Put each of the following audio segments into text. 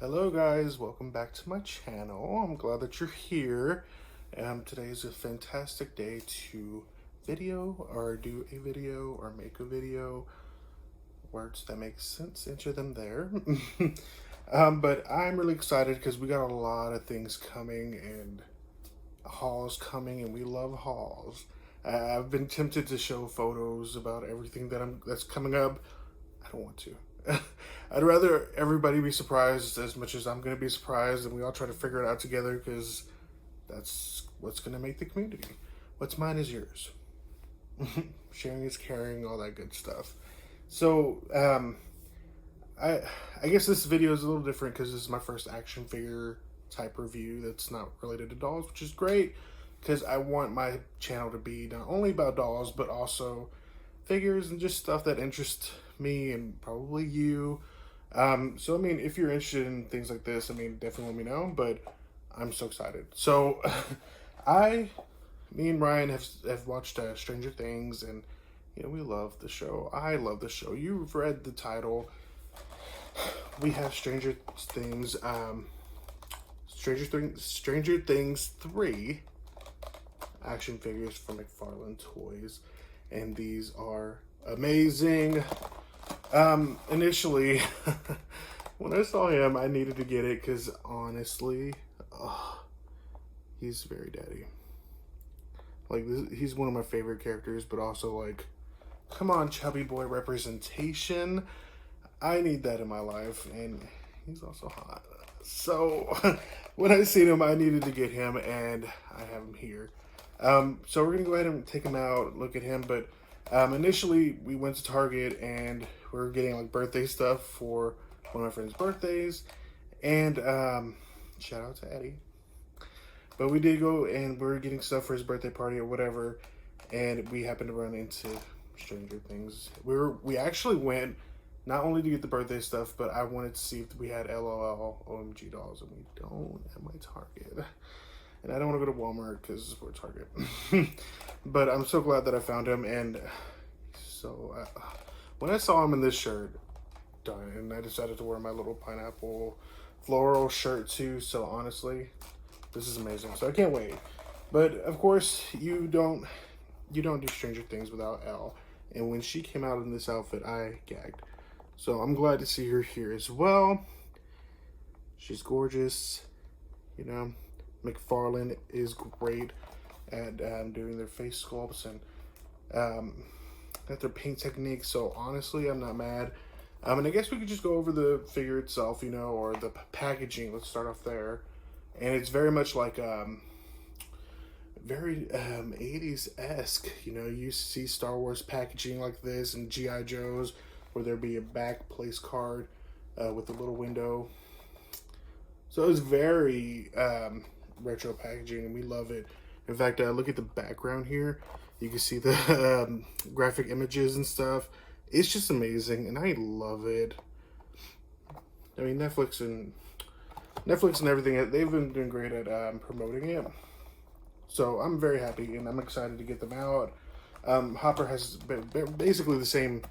Hello guys, welcome back to my channel. I'm glad that you're here. Today is a fantastic day to video or do a video or make a video. Words that make sense, enter them there. But I'm really excited because we got a lot of things coming and hauls coming, and we love hauls. I've been tempted to show photos about everything that's coming up. I don't want to. I'd rather everybody be surprised as much as I'm going to be surprised, and we all try to figure it out together, because that's what's going to make the community. What's mine is yours. Sharing is caring, all that good stuff. So, I guess this video is a little different because this is my first action figure type review that's not related to dolls, which is great because I want my channel to be not only about dolls, but also figures and just stuff that interests me and probably you. So I mean, if you're interested in things like this, I mean, definitely let me know. But I'm so excited. So me and Ryan have watched Stranger Things, and you know, we love the show. I love the show. You've read the title. We have Stranger Things 3 action figures from McFarlane Toys, and these are amazing. Initially, when I saw him, I needed to get it because honestly, he's very daddy. Like, he's one of my favorite characters, but also, like, come on, chubby boy representation. I need that in my life, and he's also hot. So when I seen him, I needed to get him, and I have him here. So we're gonna go ahead and take him out, look at him. But initially, we went to Target, and we were getting like birthday stuff for one of my friends' birthdays, and shout out to Eddie. But we did go, and we were getting stuff for his birthday party or whatever, and we happened to run into Stranger Things. We actually went not only to get the birthday stuff, but I wanted to see if we had LOL OMG dolls, and we don't at my Target. And I don't want to go to Walmart because we're Target. But I'm so glad that I found him. And so when I saw him in this shirt, done, and I decided to wear my little pineapple floral shirt too. So honestly, this is amazing. So I can't wait. But of course, you don't do Stranger Things without Elle. And when she came out in this outfit, I gagged. So I'm glad to see her here as well. She's gorgeous, you know. McFarlane is great at doing their face sculpts and got their paint technique. So honestly, I'm not mad. And I guess we could just go over the figure itself, you know, or the packaging. Let's start off there. And it's very much like very 80s-esque. You know, you see Star Wars packaging like this and G.I. Joe's, where there'd be a back place card with a little window. So it's very retro packaging, and we love it. In fact, look at the background here. You can see the graphic images and stuff. It's just amazing, and I love it. I mean, Netflix and everything, they've been doing great at promoting it. So I'm very happy, and I'm excited to get them out. Hopper has basically the same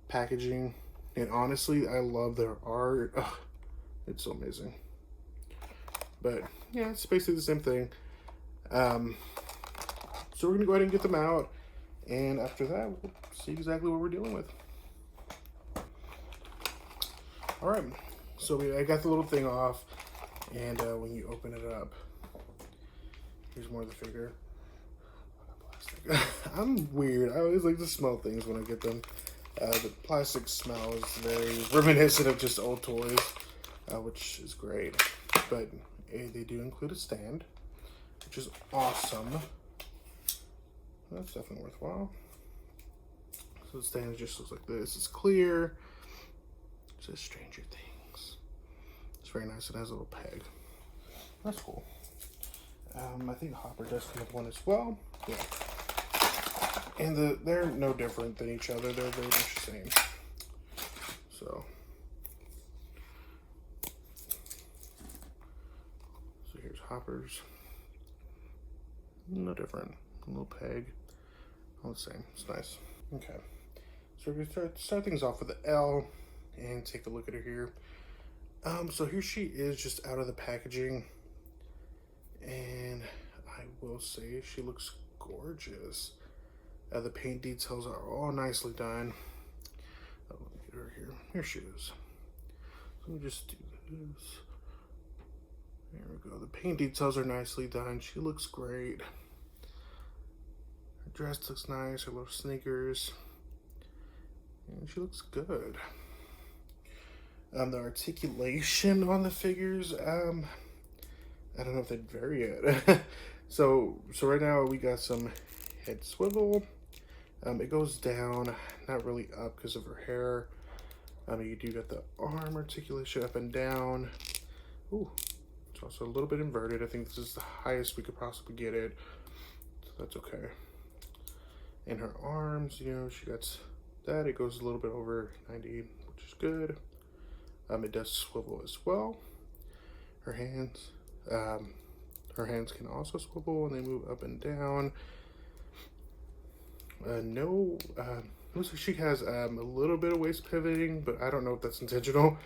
packaging, and honestly, I love their art. Ugh, it's so amazing. But yeah, it's basically the same thing. So we're gonna go ahead and get them out, and after that, we'll see exactly what we're dealing with. All right, so I got the little thing off, and when you open it up, here's more of the figure. I'm weird. I always like to smell things when I get them. The plastic smell is very reminiscent of just old toys, which is great. But they do include a stand, which is awesome. That's definitely worthwhile. So the stand just looks like this. It's clear. It says Stranger Things. It's very nice. It has a little peg. That's cool. I think Hopper does come with one as well. Yeah. And they're no different than each other. They're very much the same. So here's Hopper's. No different. A little peg. All the same. It's nice. Okay. So we're going to start things off with the L and take a look at her here. So here she is just out of the packaging. And I will say she looks gorgeous. The paint details are all nicely done. Oh, let me get her here. Here she is. Let me just do this. There we go. The paint details are nicely done. She looks great. Her dress looks nice. Her little sneakers. And she looks good. The articulation on the figures, I don't know if they'd vary it. so right now we got some head swivel. It goes down, not really up because of her hair. You do got the arm articulation up and down. Ooh, it's also a little bit inverted. I think this is the highest we could possibly get it, so that's okay. And her arms, you know, she got that. It goes a little bit over 90, which is good. It does swivel as well. Her hands can also swivel and they move up and down. Looks like she has a little bit of waist pivoting, but I don't know if that's intentional.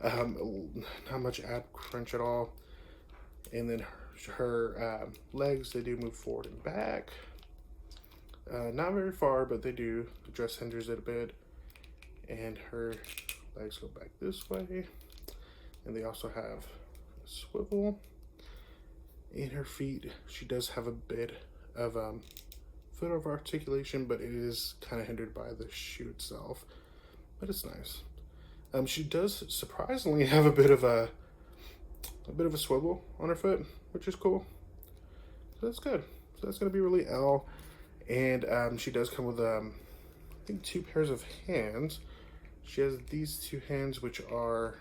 Not much ab crunch at all. And then her legs, they do move forward and back. Not very far, but they do. The dress hinders it a bit. And her legs go back this way. And they also have a swivel. In her feet, she does have a bit of foot over articulation, but it is kind of hindered by the shoe itself. But it's nice. She does surprisingly have a bit of a swivel on her foot, which is cool. So that's good. So that's gonna be really L. And she does come with I think 2 pairs of hands. She has these 2 hands, which are,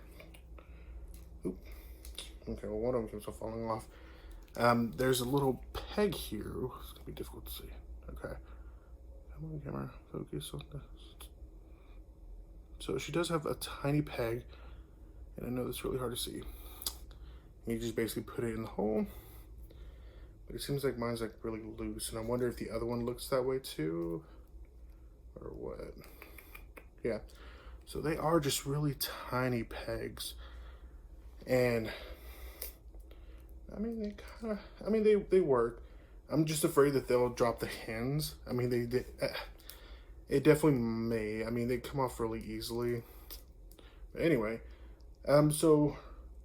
oop, okay, well, one of them keeps on falling off. There's a little peg here. Ooh, it's gonna be difficult to see. Okay, come on, camera, focus on this. So she does have a tiny peg, and I know that's really hard to see. You just basically put it in the hole, but it seems like mine's like really loose, and I wonder if the other one looks that way too, or what. Yeah, so they are just really tiny pegs, and I mean they work. I'm just afraid that they'll drop the hands. I mean it definitely may. I mean, they come off really easily. But anyway, so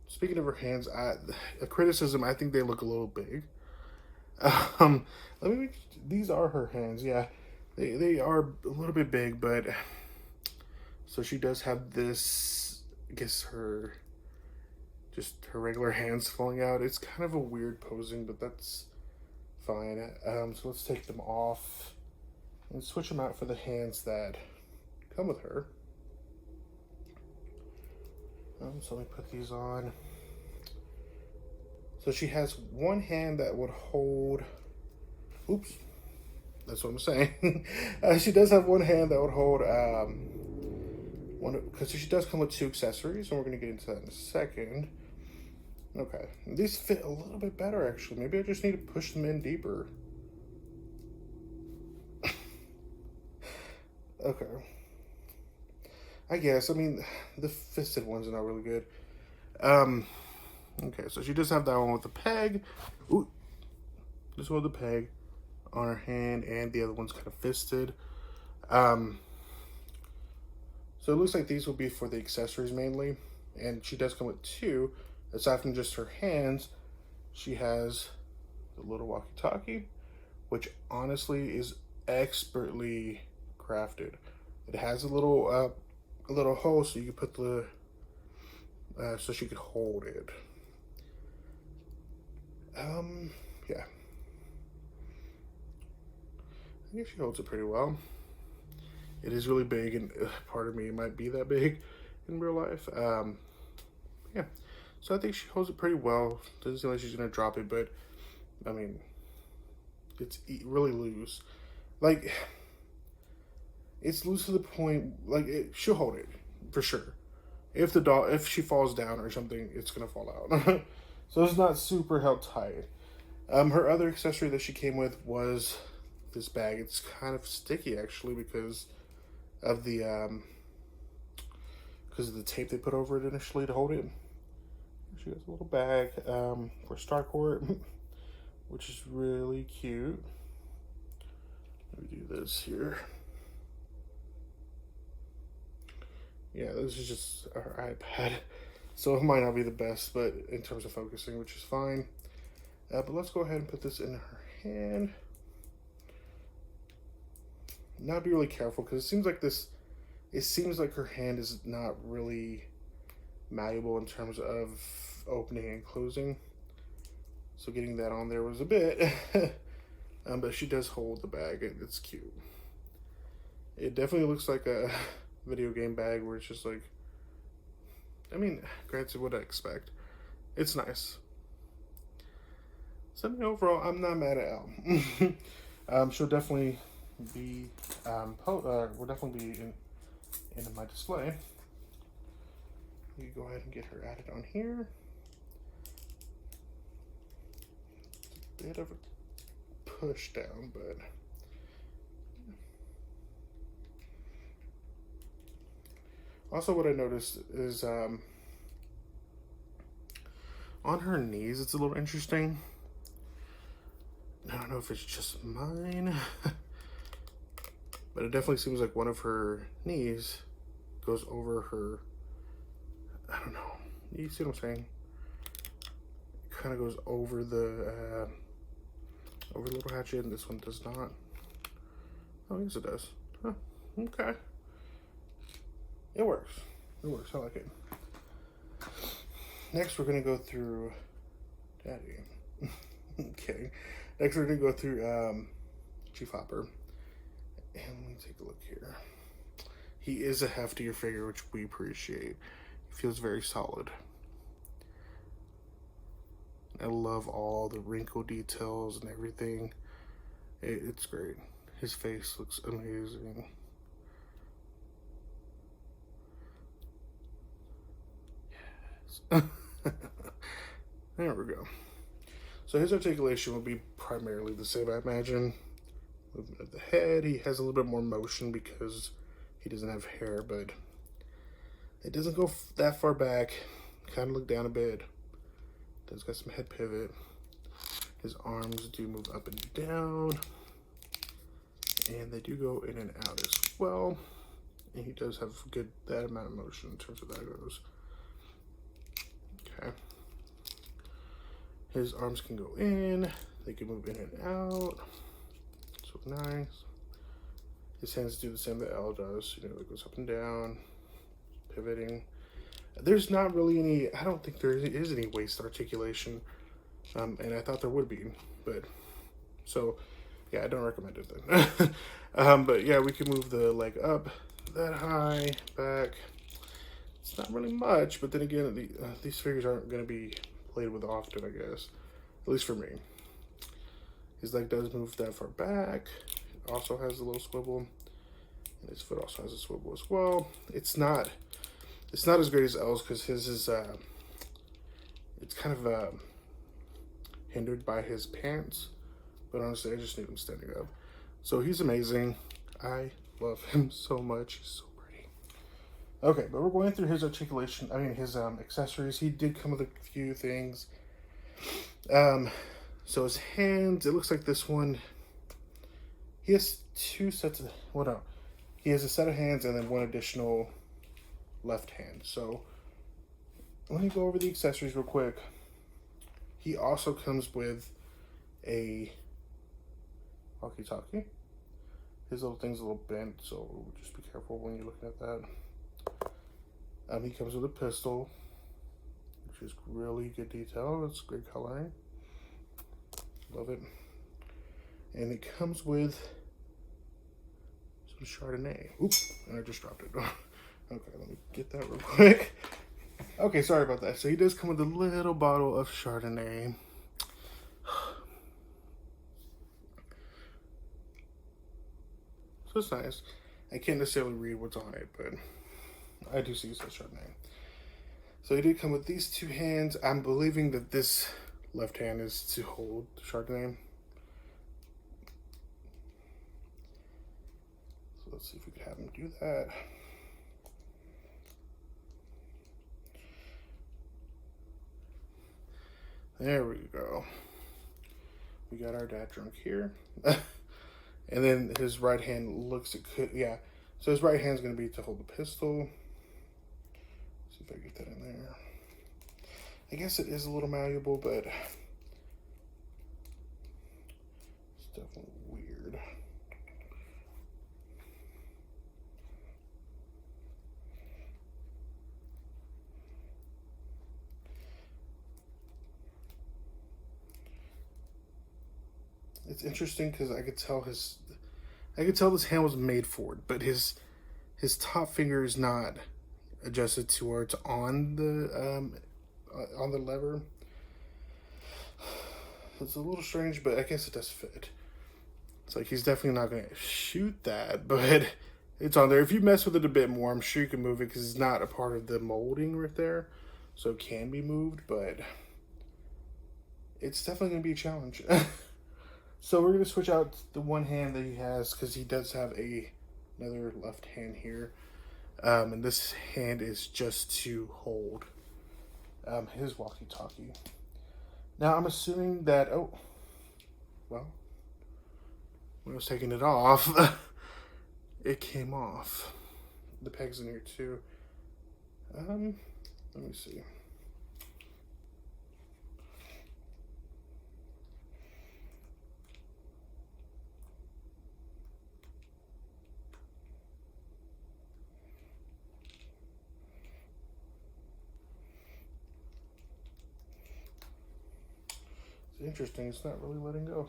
speaking of her hands, a criticism, I think they look a little big. These are her hands. Yeah, they are a little bit big, but so she does have this, I guess just her regular hands falling out. It's kind of a weird posing, but that's fine. So let's take them off and switch them out for the hands that come with her. So let me put these on. So she has one hand that would hold, oops, that's what I'm saying. She does have one hand that would hold, because she does come with 2 accessories, and we're gonna get into that in a second. Okay, these fit a little bit better actually. Maybe I just need to push them in deeper. Okay. I guess, I mean, the fisted ones are not really good. Okay, so she does have that one with the peg. Ooh, this one with the peg on her hand, and the other one's kind of fisted. So it looks like these will be for the accessories mainly, and she does come with 2. Aside from just her hands, she has the little walkie-talkie, which honestly is expertly crafted. It has a little hole so you can put the so she could hold it. Yeah, I think she holds it pretty well. It is really big, and part of me might be that big in real life. Yeah, so I think she holds it pretty well. Doesn't seem like she's gonna drop it, but I mean, it's really loose. Like, it's loose to the point, like, she'll hold it for sure. If she falls down or something, it's gonna fall out. So it's not super held tight. Her other accessory that she came with was this bag. It's kind of sticky actually because of the tape they put over it initially to hold it. She has a little bag for Starcourt, which is really cute. Let me do this here. Yeah, this is just our iPad, so it might not be the best, but in terms of focusing, which is fine. But let's go ahead and put this in her hand. Now be really careful because it seems like her hand is not really malleable in terms of opening and closing. So getting that on there was a bit, but she does hold the bag. It's cute. It definitely looks like a video game bag where it's just like, I mean, granted, what I expect. It's nice. So overall, I'm not mad at Elle. She'll definitely be, will definitely be in my display. You go ahead and get her added on here. It's a bit of a push down, but also what I noticed is on her knees, it's a little interesting. I don't know if it's just mine, but it definitely seems like one of her knees goes over her, I don't know, you see what I'm saying? It kind of goes over the little hatchet, and this one does not. Oh, yes it does. Huh, okay. It works. It works, I like it. Next we're gonna go through, Daddy, I'm kidding. Next we're gonna go through Chief Hopper. And let me take a look here. He is a heftier figure, which we appreciate. He feels very solid. I love all the wrinkle details and everything. It's great. His face looks amazing. Yes. There we go. So his articulation will be primarily the same, I imagine. Movement of the head. He has a little bit more motion because he doesn't have hair, but it doesn't go that far back. Kind of look down a bit. Does got some head pivot. His arms do move up and down, and they do go in and out as well. And he does have that amount of motion in terms of that goes. Okay. His arms can go in. They can move in and out. So nice. His hands do the same that Elle does. You know, it goes up and down, pivoting. There's not really any, I don't think there is any waist articulation. And I thought there would be, but, so, yeah, I don't recommend it then. But yeah, we can move the leg up that high, back. It's not really much, but then again, these figures aren't going to be played with often, I guess. At least for me. His leg does move that far back. It also has a little swivel. And his foot also has a swivel as well. It's not as great as Elle's because his is, it's kind of hindered by his pants. But honestly, I just need him standing up. So he's amazing. I love him so much. He's so pretty. Okay, but we're going through his articulation. I mean, his accessories. He did come with a few things. So his hands, it looks like this one, he has two sets of, well, no. He has a set of hands and then one additional left hand. So let me go over the accessories real quick. He also comes with a walkie-talkie. His little thing's a little bent, so just be careful when you're looking at that. He comes with a pistol, which is really good detail. It's great coloring. Love it. And it comes with some Chardonnay. Oops, and I just dropped it. Okay, let me get that real quick. Okay, sorry about that. So he does come with a little bottle of Chardonnay. So it's nice. I can't necessarily read what's on it, but I do see it says Chardonnay. So he did come with these two hands. I'm believing that this left hand is to hold the Chardonnay. So let's see if we could have him do that. There we go. We got our dad drunk here. And then his right hand looks, it could, yeah. So his right hand's going to be to hold the pistol. See if I get that in there. I guess it is a little malleable, but it's definitely weird. It's interesting because I could tell this hand was made for it, but his top finger is not adjusted to where it's on the lever. It's a little strange, but I guess it does fit. It's like he's definitely not going to shoot that, but it's on there. If you mess with it a bit more, I'm sure you can move it because it's not a part of the molding right there, so it can be moved, but it's definitely going to be a challenge. So we're going to switch out the one hand that he has because he does have another left hand here. And this hand is just to hold his walkie-talkie. Now I'm assuming that, oh, well, when I was taking it off, it came off. The peg's in here too. Let me see. Interesting, it's not really letting go.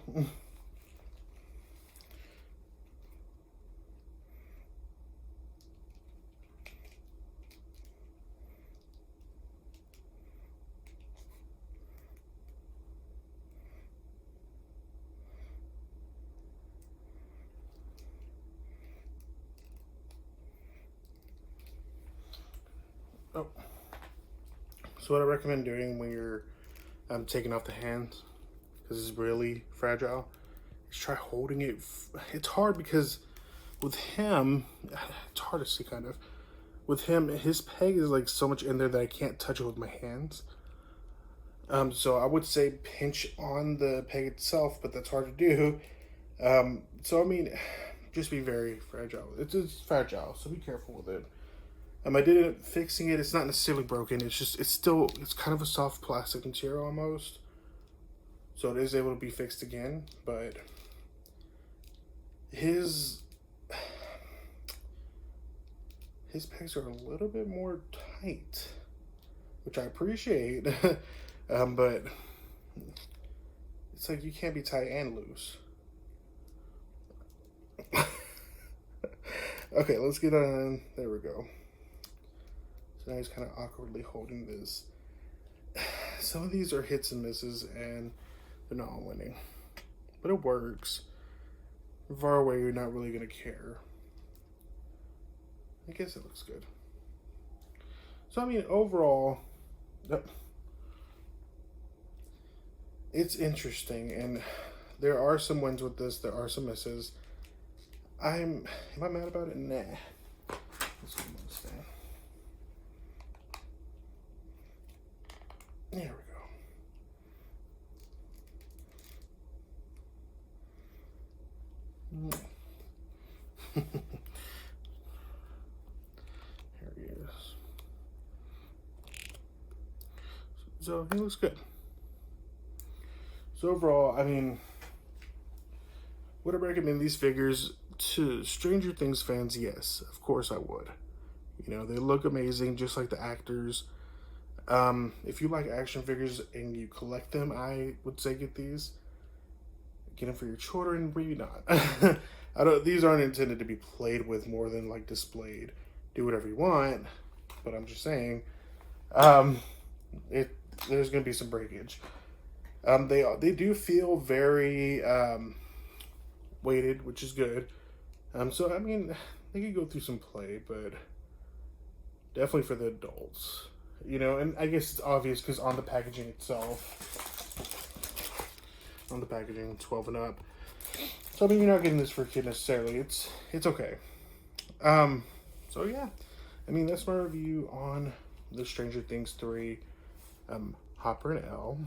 Oh. So what I recommend doing when you're taking off the hands, because it's really fragile, is try holding it. It's hard because with him, it's hard to see kind of. With him, his peg is like so much in there that I can't touch it with my hands. So I would say pinch on the peg itself, but that's hard to do. So I mean, just be very fragile. It's fragile, so be careful with it. I did end up fixing it. It's not necessarily broken. It's kind of a soft plastic material almost. So it is able to be fixed again, but his pegs are a little bit more tight, which I appreciate. But it's like you can't be tight and loose. Okay, let's get on. There we go. So now he's kind of awkwardly holding this. Some of these are hits and misses, and they're not all winning. But it works. Far away, you're not really going to care. I guess it looks good. So, I mean, overall, it's interesting, and there are some wins with this. There are some misses. Am I mad about it? Nah. Let's see what I'm saying. There we go. Here he is. So he looks good. So overall, I mean, would I recommend these figures to Stranger Things fans? Yes, of course I would. You know, they look amazing, just like the actors. If you like action figures and you collect them, I would say get these. Get them for your children, maybe not. These aren't intended to be played with more than like displayed. Do whatever you want, but I'm just saying, there's gonna be some breakage. They do feel very weighted, which is good. So I mean, they could go through some play, but definitely for the adults, you know. And I guess it's obvious because on the packaging itself, 12 and up. So I mean, you're not getting this for a kid necessarily. It's okay. So yeah, I mean, that's my review on the Stranger Things 3 Hopper and Elle.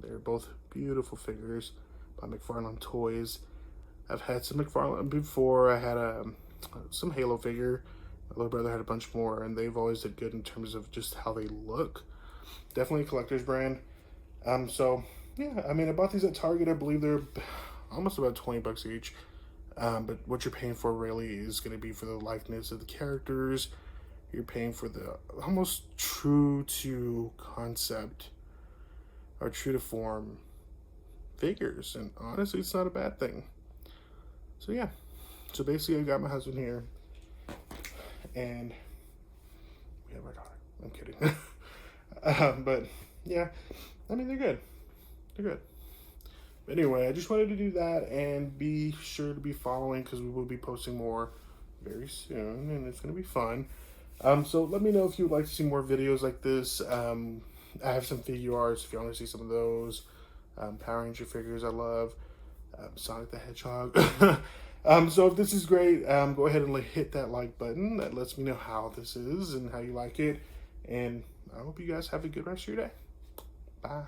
They're both beautiful figures by McFarlane Toys. I've had some McFarlane before. I had some Halo figure. My little brother had a bunch more, and they've always did good in terms of just how they look. Definitely a collector's brand. So yeah, I mean, I bought these at Target. I believe they're almost about 20 bucks each. But what you're paying for really is going to be for the likeness of the characters. You're paying for the almost true to concept or true to form figures, and honestly, it's not a bad thing. So yeah, so basically I got my husband here, and we have our daughter. I'm kidding. But yeah, I mean, they're good. They're good. But anyway, I just wanted to do that, and be sure to be following, because we will be posting more very soon, and it's going to be fun. So let me know if you would like to see more videos like this. I have some figure arts if you want to see some of those. Power Ranger figures I love. Sonic the Hedgehog. So if this is great, go ahead and hit that like button. That lets me know how this is and how you like it. And I hope you guys have a good rest of your day. Bye.